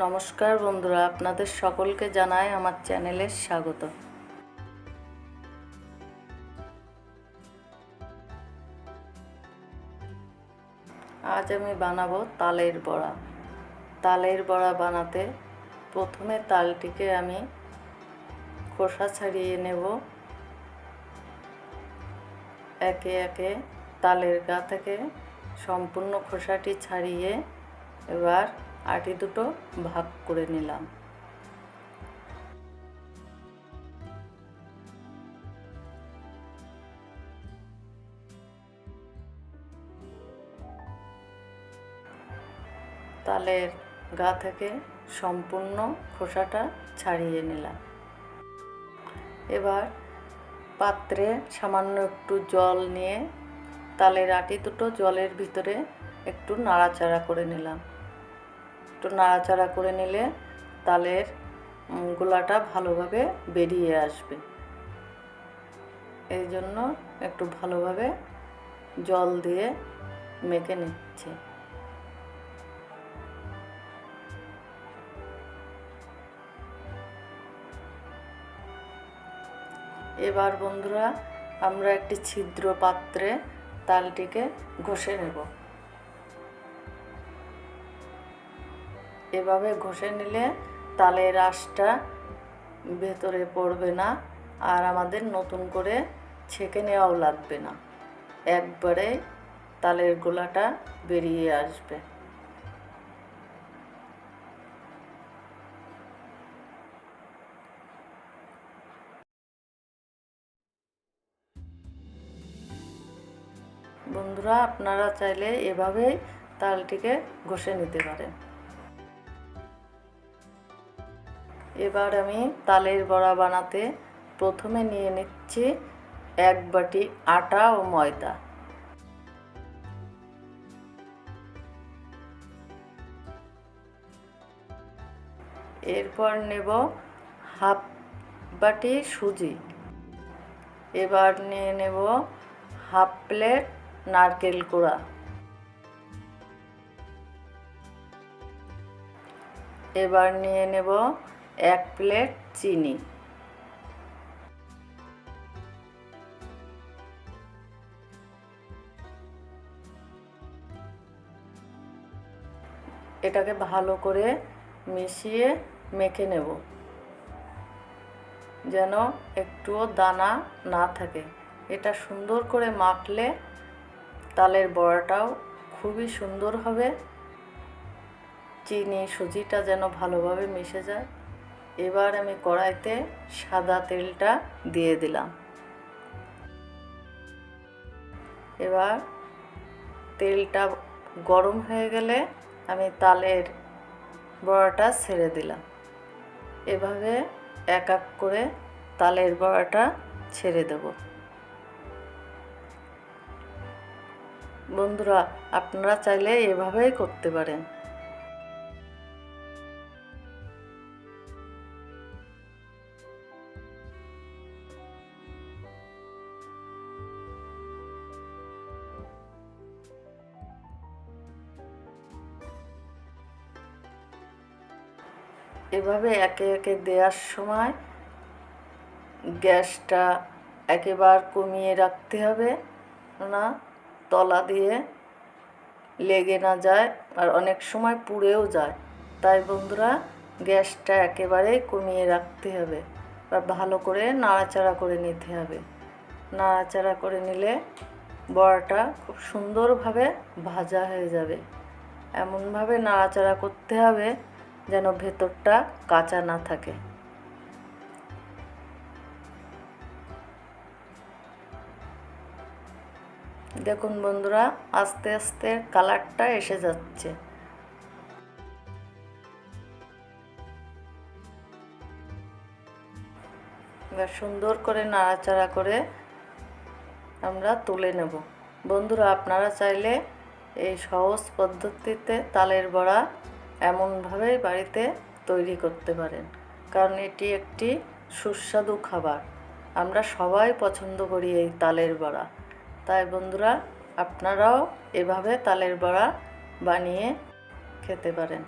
নমস্কার বন্ধুরা, আপনাদের সকলকে জানাই আমার চ্যানেলে স্বাগত। আজ আমি বানাবো তালের বড়া। তালের বড়া বানাতে প্রথমে তালটিকে আমি খোসা ছাড়িয়ে নেব। একে একে তালের গা থেকে সম্পূর্ণ খোসাটি ছাড়িয়ে এবার আটি দুটো ভাগ করে নিলাম। তালের গা থেকে সম্পূর্ণ খোসাটা ছাড়িয়ে নিলাম। এবার পাত্রে সামান্য একটু জল নিয়ে তালের আটি দুটো জলের ভিতরে একটু নাড়াচাড়া করে নিলাম। একটু নাড়াচাড়া করে নিলে তালের গোলাটা ভালোভাবে বেরিয়ে আসবে। এই জন্য একটু ভালোভাবে জল দিয়ে মেখে নিচ্ছি। এবার বন্ধুরা আমরা একটি ছিদ্র পাত্রে তালটিকে ঘষে নেব। এভাবে ঘষে নিলে তালের আঁশটা ভেতরে পড়বে না, আর আমাদের নতুন করে ছেঁকে নেওয়াও লাগবে না, একবারে তালের গোলাটা বেরিয়ে আসবে। বন্ধুরা, আপনারা চাইলে এভাবেই তালটিকে ঘষে নিতে পারেন। এবার আমি তালের বড়া বানাতে প্রথমে নিয়ে নিচ্ছি 1 বাটি আটা ও ময়দা। এরপর নেব হাফ বাটি সুজি। এবার নিয়ে নেব হাফ প্লেট নারকেল কোড়া। এবার নিয়ে নেব 1 প্লেট চিনি। এটাকে ভালো করে মিশিয়ে মেখে নেব, যেন একটুও দানা না থাকে। এটা সুন্দর করে মাখলে তালের বড়াটাও খুবই সুন্দর হবে। চিনি সুজিটা যেন ভালোভাবে মিশে যায়। এবার আমি কড়াইতে সাদা তেলটা দিয়ে দিলাম। এবার তেলটা গরম হয়ে গেলে আমি তালের বড়াটা ছেড়ে দিলাম। এভাবে এক এক করে তালের বড়াটা ছেড়ে দেব। বন্ধুরা, আপনারা চাইলে এভাবেই করতে পারেন। এভাবে একে একে দেওয়ার সময় গ্যাসটা একেবারে কমিয়ে রাখতে হবে, না তলা দিয়ে লেগে না যায়, আর অনেক সময় পুড়েও যায়। তাই বন্ধুরা, গ্যাসটা একেবারেই কমিয়ে রাখতে হবে, আর ভালো করে নাড়াচাড়া করে নিতে হবে। নাড়াচাড়া করে নিলে বড়াটা খুব সুন্দরভাবে ভাজা হয়ে যাবে। এমনভাবে নাড়াচাড়া করতে হবে যেন ভেতরটা কাঁচা না থাকে। দেখুন বন্ধুরা, আস্তে আস্তে কালারটা এসে যাচ্ছে। এবার সুন্দর করে নাড়াচাড়া করে আমরা তুলে নেব। বন্ধুরা, আপনারা চাইলে এই সহজ পদ্ধতিতে তালের বড়া এমনভাবে বাড়িতে তৈরি করতে পারেন, কারণ এটি একটি সুস্বাদু খাবার। আমরা সবাই পছন্দ করি এই তালের বড়া। তাই বন্ধুরা, আপনারাও এভাবে তালের বড়া বানিয়ে খেতে পারেন।